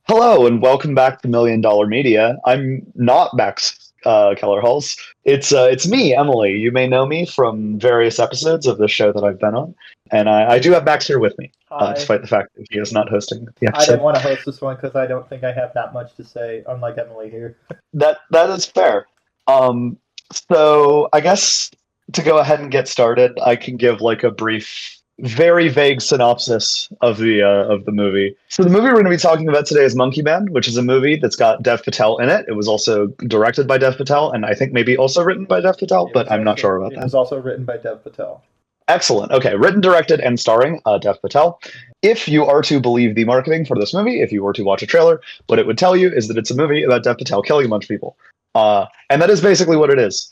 Hello and welcome back to Million Dollar Media. I'm not Max Kellerhals. It's me, Emily. You may know me from various episodes of the show that I've been on, and I do have Max here with me, Hi. despite the fact that he is not hosting the I didn't episode. want to host this one because I don't think I have that much to say, unlike Emily here. That is fair. Um, so I guess to go ahead and get started, I can give like a brief, very vague synopsis of the movie. So the movie we're going to be talking about today is Monkey Man, which is a movie that's got Dev Patel in it. It was also directed by Dev Patel, and I think maybe also written by Dev Patel, It but was I'm not also sure about it that. was also written by Dev Patel. Excellent. Okay, written, directed, and starring Dev Patel. If you are to believe the marketing for this movie, if you were to watch a trailer, what it would tell you is that it's a movie about Dev Patel killing a bunch of people. And that is basically what it is.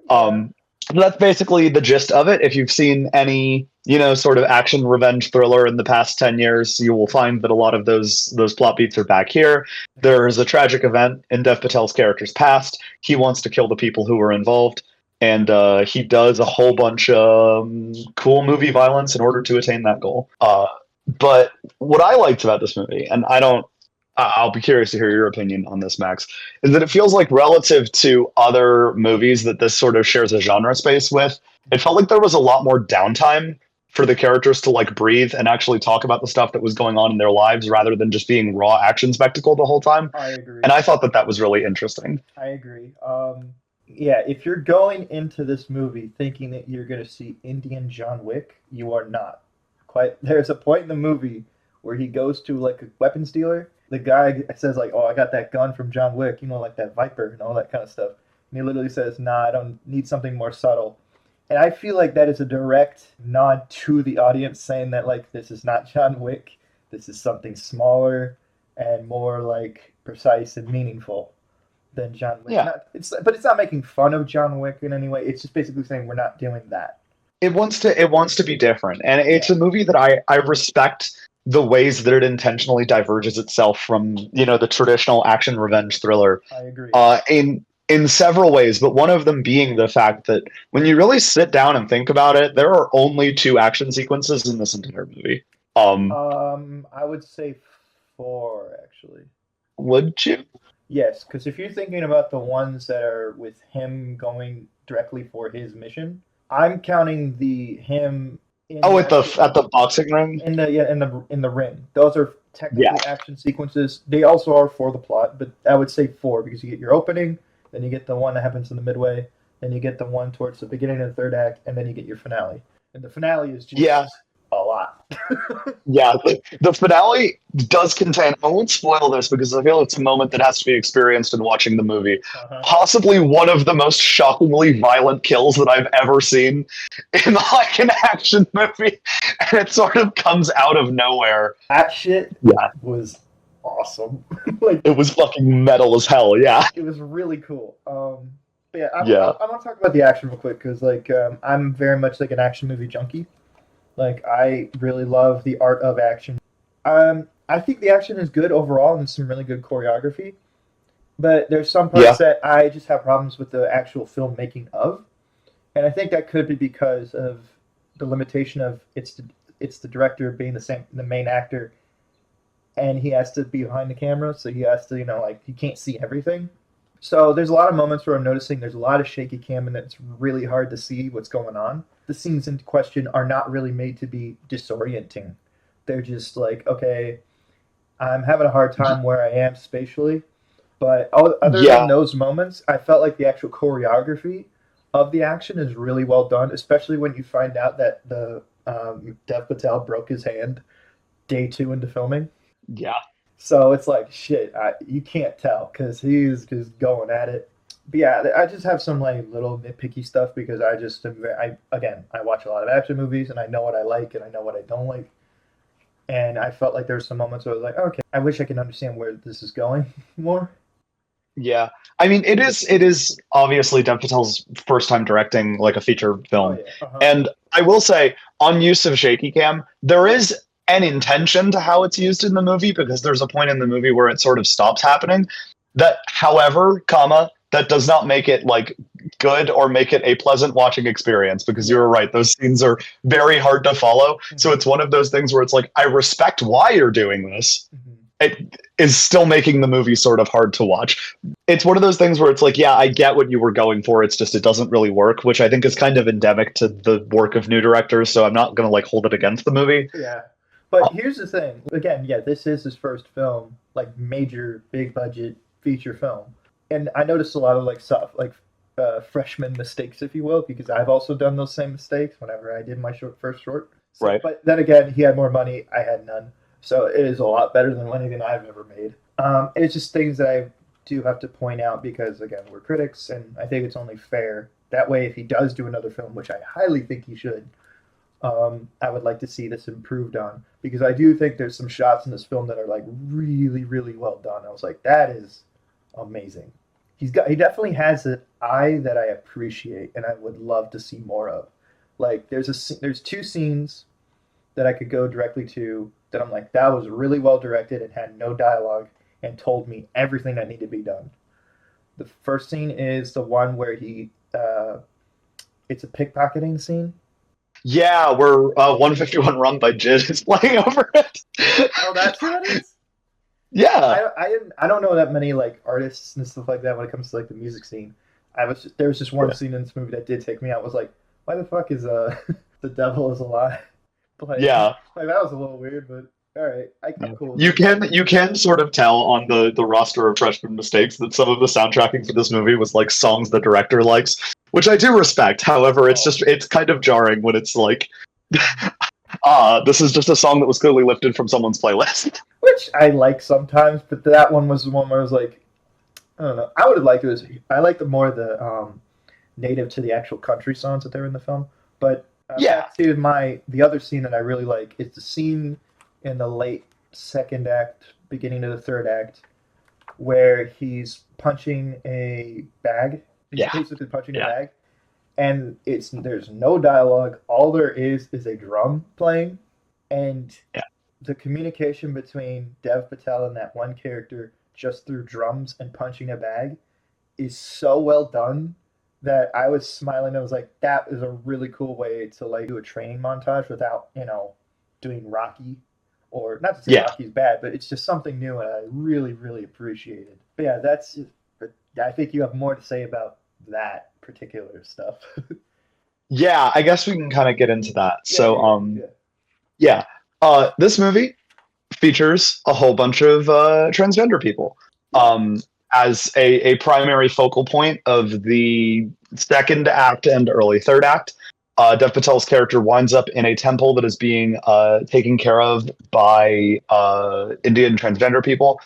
Yeah, Um, that's basically the gist of it. If you've seen any, sort of action revenge thriller in the past 10 years, you will find that a lot of those plot beats are back here. There is a tragic event in Dev Patel's character's past. He wants to kill the people who were involved, and he does a whole bunch of cool movie violence in order to attain that goal. But what I liked about this movie, and I'll be curious to hear your opinion on this, Max, is that it feels like relative to other movies that this sort of shares a genre space with, it felt like there was a lot more downtime for the characters to like breathe and actually talk about the stuff that was going on in their lives rather than just being raw action spectacle the whole time. I And agree. I thought that that was really interesting. I agree. Yeah, if you're going into this movie thinking that you're going to see Indian John Wick, you are not. Quite. There's a point in the movie where he goes to like a weapons dealer. The guy says like, "Oh, I got that gun from John Wick, like that Viper and all that kind of stuff." And he literally says, "Nah, I don't need something more subtle." And I feel like that is a direct nod to the audience saying that like this is not John Wick. This is something smaller and more like precise and meaningful than John Wick. Yeah. But it's not making fun of John Wick in any way. It's just basically saying we're not doing that. It wants to be different. And it's Yeah, a movie that I respect the ways that it intentionally diverges itself from, the traditional action revenge thriller I agree. in several ways, but one of them being the fact that when you really sit down and think about it, there are only two action sequences in this entire movie. Um, I would say four actually. would you? Yes, because if you're thinking about the ones that are with him going directly for his mission, I'm counting the him in Oh, the at the actual at the boxing ring. in the ring. Those are Yeah, technically action sequences. They also are for the plot, but I would say four because you get your opening, then you get the one that happens in the midway, then you get the one towards the beginning of the third act, and then you get your finale. And the finale is yeah, just a lot. yeah. The finale does contain. I won't spoil this because I feel it's a moment that has to be experienced in watching the movie. Uh-huh. Possibly one of the most shockingly violent kills that I've ever seen in like an action movie, and it sort of comes out of nowhere. That shit Yeah, was awesome. Like it was fucking metal as hell. Yeah, it was really cool. But yeah, yeah, I want to talk about the action real quick because like I'm very much like an action movie junkie. Like I really love the art of action. I think the action is good overall and there's some really good choreography. But there's some parts yeah, that I just have problems with the actual filmmaking of, and I think that could be because of the limitation of it's the director being the main actor, and he has to be behind the camera, so he has to like he can't see everything. So there's a lot of moments where I'm noticing there's a lot of shaky cam and it's really hard to see what's going on. The scenes in question are not really made to be disorienting. They're just like, okay, I'm having a hard time where I am spatially. But other than yeah. those moments, I felt like the actual choreography of the action is really well done, especially when you find out that the Dev Patel broke his hand day two into filming. Yeah. So it's like shit. You can't tell because he's just going at it. But yeah, I just have some like little nitpicky stuff because I just I watch a lot of action movies and I know what I like and I know what I don't like. And I felt like there were some moments where I was like, okay, I wish I could understand where this is going more. Yeah, I mean, it is obviously Dev Patel's first time directing like a feature Oh film, yeah. Uh-huh. and I will say on use of shaky cam, there is an intention to how it's used in the movie because there's a point in the movie where it sort of stops happening. That, however, comma, that does not make it like good or make it a pleasant watching experience because Yeah. you're right; those scenes are very hard to follow. So Hmm. it's one of those things where it's like I respect why you're doing this, Hmm. it is still making the movie sort of hard to watch. It's one of those things where it's like, yeah, I get what you were going for. It's just it doesn't really work, which I think is kind of endemic to the work of new directors. So I'm not going to like hold it against the movie. Yeah. But here's the thing. Again, yeah, this is his first film, like major, big budget feature film. And I noticed a lot of like soft, like freshman mistakes, if you will, because I've also done those same mistakes whenever I did my first short. So, Right. but then again, he had more money, I had none. So it is a lot better than anything I've ever made. It's just things that I do have to point out because, again, we're critics, and I think it's only fair. That way, if he does do another film, which I highly think he should, I would like to see this improved on because I do think there's some shots in this film that are like really, really well done. I was like, that is amazing. He definitely has an eye that I appreciate and I would love to see more of. Like there's two scenes that I could go directly to that I'm like, that was really well directed and had no dialogue and told me everything that needed to be done. The first scene is the one where it's a pickpocketing scene. Yeah, where 151 Run by Jid is playing over it. Oh, that's who that is? Yeah. I don't know that many like artists and stuff like that when it comes to like the music scene. There was just one scene in this movie that did take me out. Was like, why the fuck is the devil is alive? Like, Yeah. Like that was a little weird, but all right, I'm cool. You can sort of tell on the roster of freshman mistakes that some of the soundtracking for this movie was like songs the director likes, which I do respect. However, it's kind of jarring when it's like, this is just a song that was clearly lifted from someone's playlist. Which I like sometimes, but that one was the one where I was like, I don't know. I would have liked it. I liked the native to the actual country songs that they're in the film. But yeah, the other scene that I really like is the scene in the late second act, beginning of the third act, where he's punching a bag. He's basically punching a bag, and there's no dialogue. All there is a drum playing, and the communication between Dev Patel and that one character just through drums and punching a bag is so well done that I was smiling. I was like, that is a really cool way to like do a training montage without, doing Rocky. Or not to say Rocky's bad, but it's just something new and I really, really appreciated. But yeah, that's it. But I think you have more to say about that particular stuff. Yeah, I guess we can kind of get into that. This movie features a whole bunch of transgender people as a primary focal point of the second act and early third act. Dev Patel's character winds up in a temple that is being taken care of by Indian transgender people.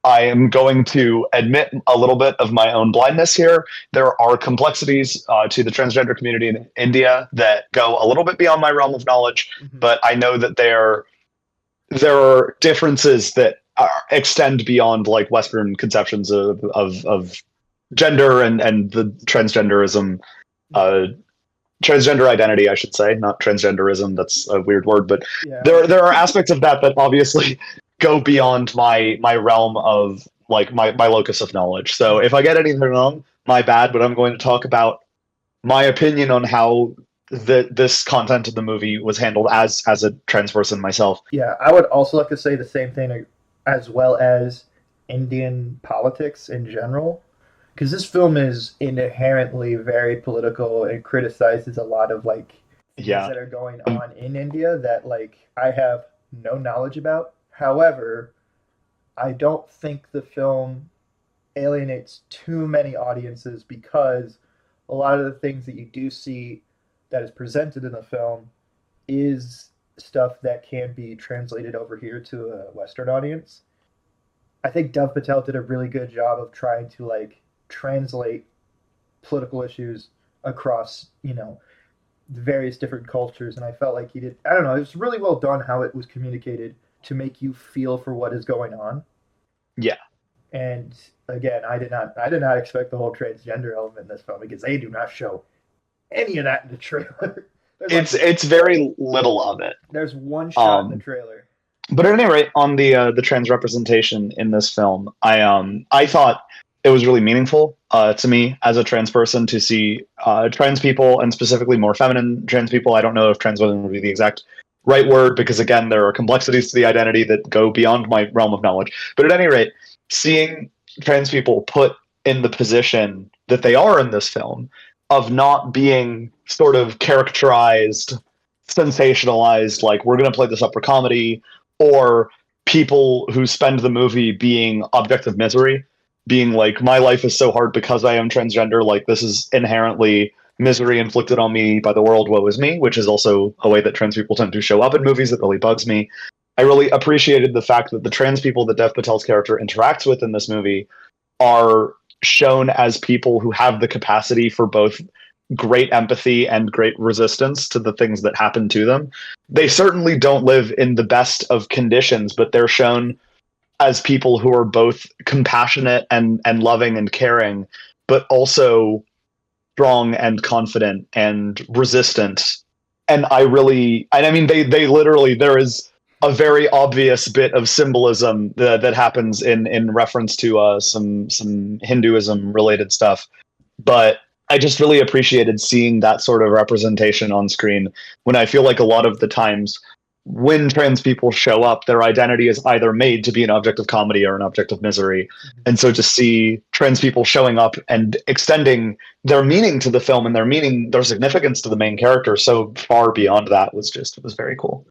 I am going to admit a little bit of my own blindness here. There are complexities to the transgender community in India that go a little bit beyond my realm of knowledge, but I know that there are differences that extend beyond like Western conceptions of gender and the transgenderism. Transgender identity, I should say, not transgenderism. That's a weird word, but there are aspects of that obviously go beyond my realm of like my locus of knowledge. So if I get anything wrong, my bad. But I'm going to talk about my opinion on how this content of the movie was handled as a trans person myself. Yeah, I would also like to say the same thing, as well as Indian politics in general. Because this film is inherently very political and criticizes a lot of like things that are going on in India that like I have no knowledge about. However, I don't think the film alienates too many audiences because a lot of the things that you do see that is presented in the film is stuff that can be translated over here to a Western audience. I think Dev Patel did a really good job of trying to like translate political issues across, various different cultures. And I felt like he did, I don't know, it was really well done how it was communicated to make you feel for what is going on. Yeah. And again, I did not expect the whole transgender element in this film because they do not show any of that in the trailer. It's very little of it. There's one shot in the trailer. But at any rate, on the trans representation in this film, I thought it was really meaningful to me as a trans person to see trans people, and specifically more feminine trans people. I don't know if trans women would be the exact right word because again there are complexities to the identity that go beyond my realm of knowledge. But at any rate, seeing trans people put in the position that they are in this film of not being sort of characterized, sensationalized, like we're going to play this up for comedy, or people who spend the movie being objects of misery, being like, my life is so hard because I am transgender, like this is inherently misery inflicted on me by the world, woe is me, which is also a way that trans people tend to show up in movies that really bugs me. I really appreciated the fact that the trans people that Dev Patel's character interacts with in this movie are shown as people who have the capacity for both great empathy and great resistance to the things that happen to them. They certainly don't live in the best of conditions, but they're shown as people who are both compassionate and loving and caring, but also strong and confident and resistant. And I mean, they literally, there is a very obvious bit of symbolism that happens in reference to some Hinduism related stuff. But I just really appreciated seeing that sort of representation on screen when I feel like a lot of the times when trans people show up, their identity is either made to be an object of comedy or an object of misery. And so to see trans people showing up and extending their meaning to the film and their meaning, their significance to the main character so far beyond that was very cool.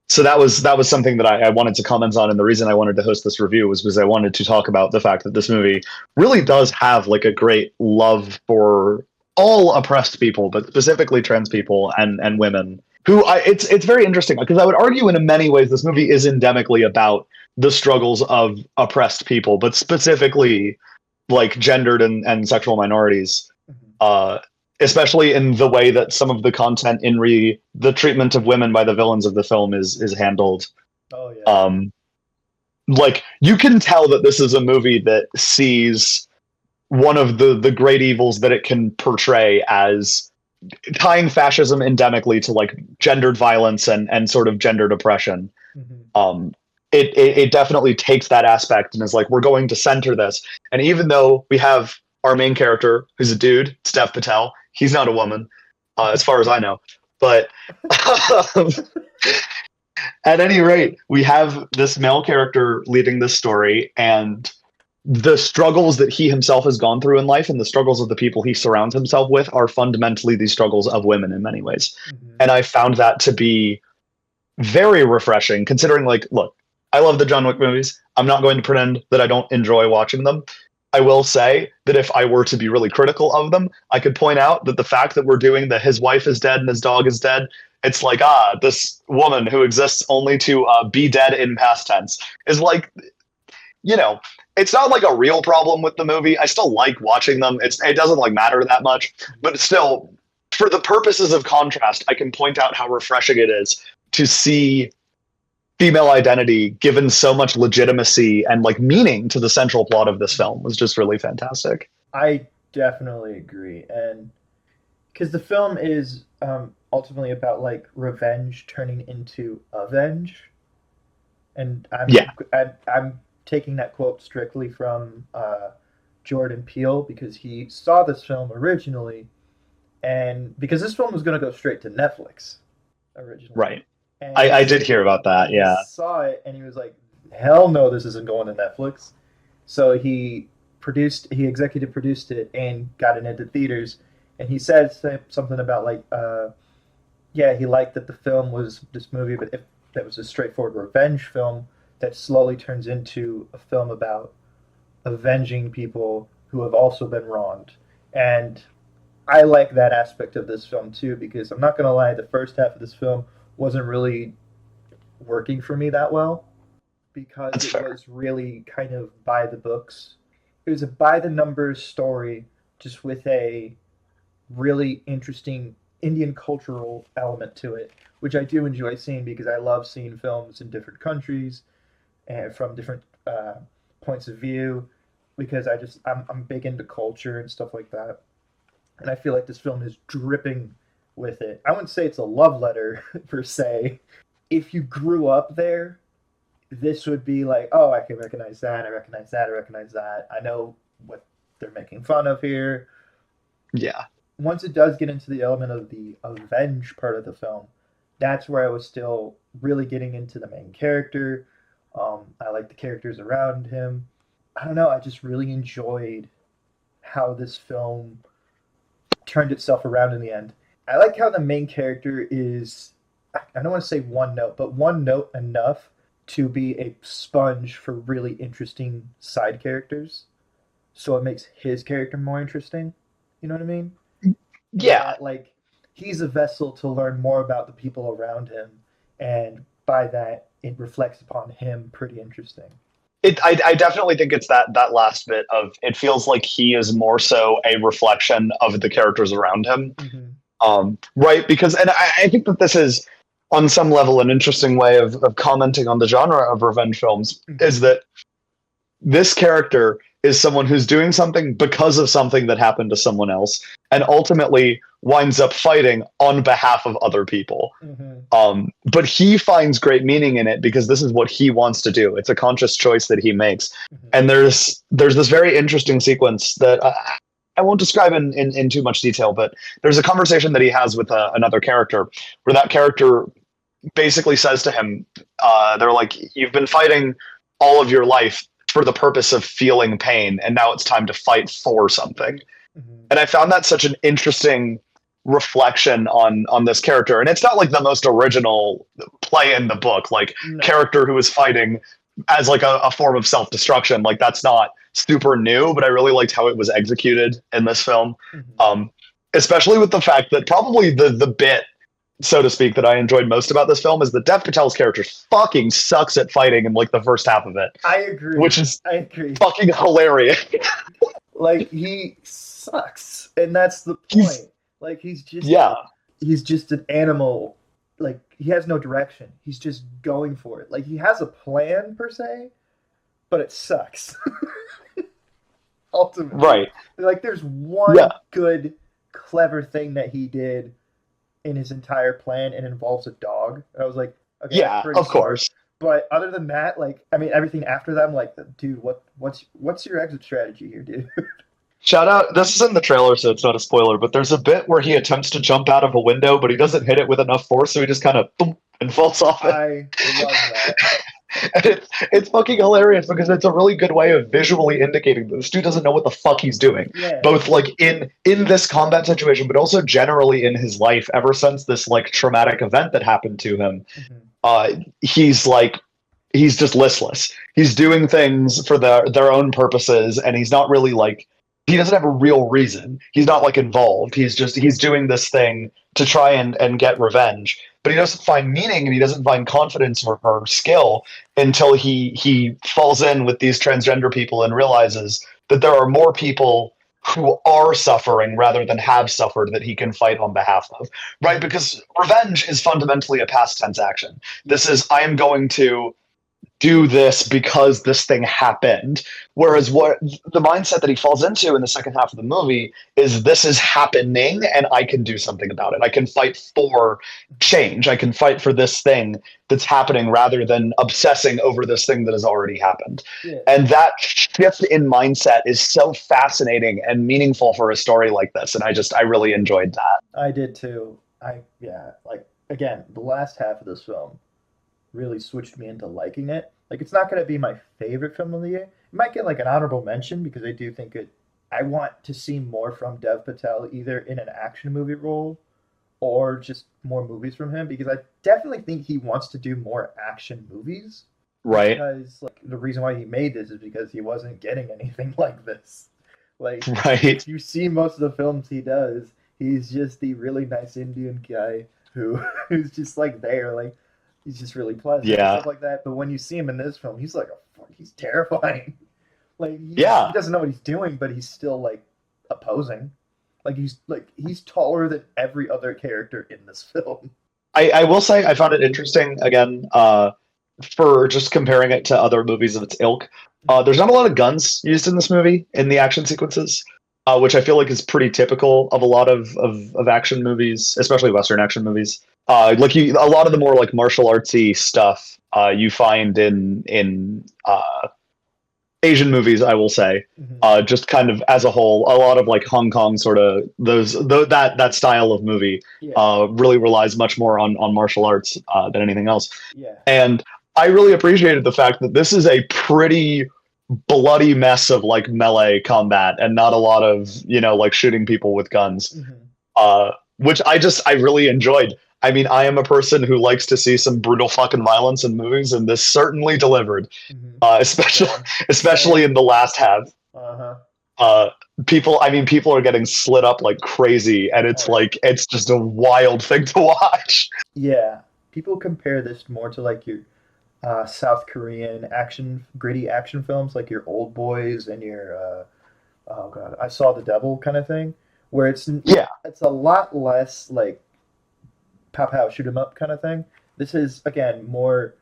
So that was something that I wanted to comment on, and the reason I wanted to host this review was because I wanted to talk about the fact that this movie really does have like a great love for all oppressed people, but specifically trans people and women. It's very interesting because I would argue in many ways this movie is endemically about the struggles of oppressed people, but specifically like gendered and sexual minorities. Uh, Especially in the way that some of the content in the treatment of women by the villains of the film is handled. Oh yeah. Like you can tell that this is a movie that sees one of the great evils that it can portray as tying fascism endemically to like gendered violence and sort of gendered oppression. Mm-hmm. It definitely takes that aspect and is like, we're going to center this. And even though we have our main character, who's a dude, it's Dev Patel, he's not a woman, as far as I know. But at any rate, we have this male character leading this story, and the struggles that he himself has gone through in life and the struggles of the people he surrounds himself with are fundamentally the struggles of women in many ways. Mm-hmm. And I found that to be very refreshing, considering, like, look, I love the John Wick movies. I'm not going to pretend that I don't enjoy watching them. I will say that if I were to be really critical of them, I could point out that the fact that we're doing the his wife is dead and his dog is dead, it's like, this woman who exists only to be dead in past tense is like, you know, it's not like a real problem with the movie. I still like watching them. It doesn't like matter that much, but still, for the purposes of contrast, I can point out how refreshing it is to see female identity given so much legitimacy and like meaning to the central plot of this film was just really fantastic. I definitely agree, and because the film is ultimately about like revenge turning into avenge, and Yeah, I'm taking that quote strictly from Jordan Peele because he saw this film originally, and because this film was going to go straight to Netflix originally, right. and I did hear about that. he Yeah. saw it and he was like, "Hell no, this isn't going to Netflix." So he executive produced it and got it into theaters, and he said something about like, yeah, he liked that the film was this movie, but if that was a straightforward revenge film that slowly turns into a film about avenging people who have also been wronged. And I like that aspect of this film too, because I'm not going to lie, the first half of this film wasn't really working for me that well because That's it fair. was really kind of by the books. It was a by the numbers story, just with a really interesting Indian cultural element to it, which I do enjoy seeing because I love seeing films in different countries and from different points of view because I'm big into culture and stuff like that, and I feel like this film is dripping with it. I wouldn't say it's a love letter per se. If you grew up there, this would be like, oh, I can recognize that, I recognize that, I recognize that. I know what they're making fun of here. Yeah. Once it does get into the element of the avenge part of the film, that's where I was still really getting into the main character. I like the characters around him. I don't know. I just really enjoyed how this film turned itself around in the end. I like how the main character is, I don't want to say one note, but one note enough to be a sponge for really interesting side characters. So it makes his character more interesting. You know what I mean? In Yeah, that, like, he's a vessel to learn more about the people around him, and by that, it reflects upon him pretty interesting. I definitely think it's that last bit of it feels like he is more so a reflection of the characters around him. Mm-hmm. Right, because and I think that this is on some level an interesting way of commenting on the genre of revenge films is Mm-hmm. that this character is someone who's doing something because of something that happened to someone else and ultimately winds up fighting on behalf of other people. Mm-hmm. But he finds great meaning in it because this is what he wants to do. It's a conscious choice that he makes. Mm-hmm. And there's this very interesting sequence that I won't describe in too much detail, but there's a conversation that he has with another character where that character basically says to him, they're like, you've been fighting all of your life for the purpose of feeling pain, and now it's time to fight for something. Mm-hmm. And I found that such an interesting reflection on this character. And it's not like the most original play in the book, like No. character who is fighting as like a form of self-destruction. Like that's not super new, but I really liked how it was executed in this film. Mm-hmm. Um, Especially with the fact that probably the bit, so to speak, that I enjoyed most about this film is that Dev Patel's character fucking sucks at fighting in like the first half of it, I agree. which is I agree. fucking hilarious. Like, he sucks, and that's the He's point. Like, yeah, he's just an animal. Like, he has no direction. He's just going for it. Like, he has a plan per se, but it sucks. Ultimately, right. like, there's Yeah, one good, clever thing that he did in his entire plan, and involves a dog. And I was like, okay, that's yeah, pretty of smart. course. But other than that, like, I mean, everything after that, I'm like, dude, what's your exit strategy here, dude? Shout out. This is in the trailer, so it's not a spoiler. But there's a bit where he attempts to jump out of a window, but he doesn't hit it with enough force, so he just kind of boom and falls off it. I love that. And it's fucking hilarious because it's a really good way of visually indicating that this dude doesn't know what the fuck he's doing. Yeah. Both like in this combat situation, but also generally in his life ever since this like traumatic event that happened to him. Mm-hmm. He's like he's just listless. He's doing things for their own purposes, and he's not really like he doesn't have a real reason. He's not like involved. He's doing this thing to try and get revenge, but he doesn't find meaning and he doesn't find confidence or skill until he falls in with these transgender people and realizes that there are more people who are suffering rather than have suffered that he can fight on behalf of. Right? Because revenge is fundamentally a past tense action. This is I am going to do this because this thing happened. Whereas what the mindset that he falls into in the second half of the movie is this is happening and I can do something about it. I can fight for change. I can fight for this thing that's happening rather than obsessing over this thing that has already happened. Yeah. And that shift in mindset is so fascinating and meaningful for a story like this. And I really enjoyed that. I did too. Yeah, like, again, the last half of this film really switched me into liking it. Like, it's not going to be my favorite film of the year. It might get like an honorable mention because I do think it. I want to see more from Dev Patel, either in an action movie role or just more movies from him, because I definitely think he wants to do more action movies. Right. Because, like, the reason why he made this is because he wasn't getting anything like this. Like, Right. if you see most of the films he does, he's just the really nice Indian guy who who's just like there, like, he's just really pleasant and Yeah. stuff like that. But when you see him in this film, he's like he's terrifying. Like, Yeah. he doesn't know what he's doing, but he's still like opposing. He's taller than every other character in this film. I will say I found it interesting again, for just comparing it to other movies of its ilk. There's not a lot of guns used in this movie in the action sequences, which I feel like is pretty typical of a lot of action movies, especially Western action movies. A lot of the more like martial artsy stuff you find Asian movies, I will say, Hmm. just kind of as a whole, a lot of like Hong Kong sort of that style of movie Yeah, really relies much more on martial arts than anything else. yeah. And I really appreciated the fact that this is a pretty bloody mess of like melee combat and not a lot of like shooting people with guns, Hmm. which I really enjoyed. I mean, I am a person who likes to see some brutal fucking violence in movies, and this certainly delivered. Hmm. Especially Same, especially same. in the last half. Uh-huh. Uh, people are getting slit up like crazy, and Oh it's yeah. like it's just a wild thing to watch. Yeah. People compare this more to like your South Korean gritty action films, like your Old Boys and your oh god, I Saw the Devil kind of thing, where Yeah, it's a lot less like pow pow shoot 'em up kind of thing. This is again more,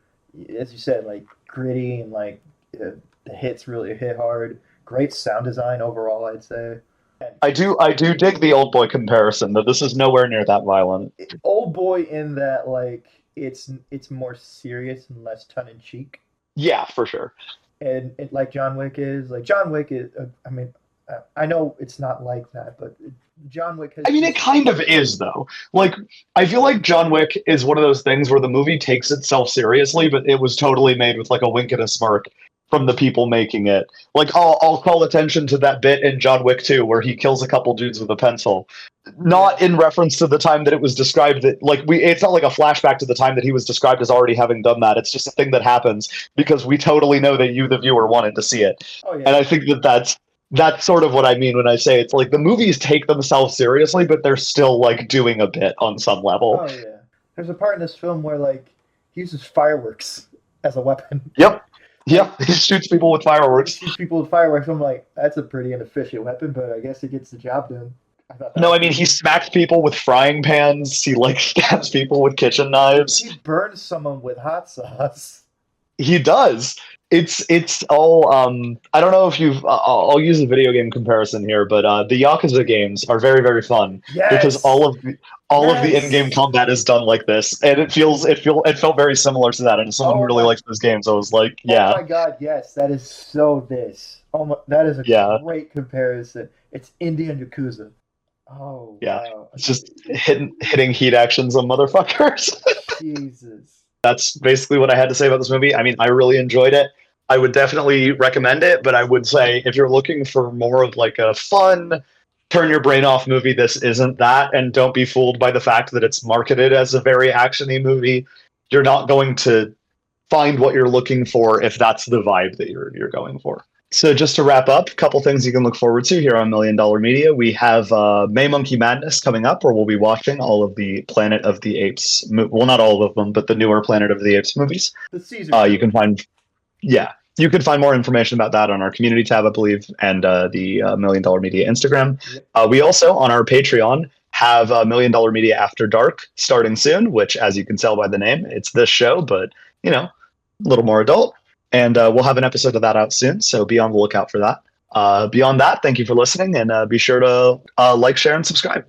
as you said, like gritty and like the hits really hit hard. Great sound design overall, I'd say. And I do dig the old boy comparison, but this is nowhere near that violent. Old Boy in that like it's more serious and less tongue in cheek, Yeah, for sure. and like John Wick is. I mean, I know it's not like that, but John Wick has I mean, it just kind of is though. Like, I feel like John Wick is one of those things where the movie takes itself seriously, but it was totally made with like a wink and a smirk from the people making it. Like, I'll call attention to that bit in John Wick 2 where he kills a couple dudes with a pencil. yeah. Not in reference to the time that it was described that it's not like a flashback to the time that he was described as already having done that. It's just a thing that happens because we totally know that you, the viewer, wanted to see it. Oh And yeah. I think that that's sort of what I mean when I say it's like the movies take themselves seriously, but they're still like doing a bit on some level. Oh yeah. There's a part in this film where like he uses fireworks as a weapon. Yep. Like Yep. He shoots people with he fireworks. shoots people with fireworks. I'm like, that's a pretty inefficient weapon, but I guess it gets the job done. I thought that No, was I mean pretty he cool. smacks people with frying pans. He like stabs people with kitchen He knives. burns someone with hot sauce. He does. It's all I don't know if you've I'll use a video game comparison here, but the Yakuza games are very very fun because Yes. all of the in-game Yes. combat is done like this, and it felt very similar to that. And as someone who Oh really my. likes those games, I was like, Oh yeah, my God. Yes, that is so this. Oh my, that is a yeah, great comparison. It's Indian Yakuza. Oh yeah. wow. It's just hitting heat actions on motherfuckers. Jesus. That's basically what I had to say about this movie. I mean, I really enjoyed it. I would definitely recommend it, but I would say if you're looking for more of like a fun, turn your brain off movie, this isn't that. And don't be fooled by the fact that it's marketed as a very actiony movie. You're not going to find what you're looking for if that's the vibe that you're going for. So just to wrap up, a couple things you can look forward to here on Million Dollar Media. We have May Monkey Madness coming up, where we'll be watching all of the Planet of the Apes. Well, not all of them, but the newer Planet of the Apes movies. The Caesar You can trilogy. find, yeah, you can find more information about that on our community tab, I believe, and the Million Dollar Media Instagram. Yep. We also on our Patreon have Million Dollar Media After Dark starting soon, which, as you can tell by the name, it's this show, but a little more adult. And we'll have an episode of that out soon, so be on the lookout for that. Beyond that, thank you for listening, and be sure to like, share, and subscribe.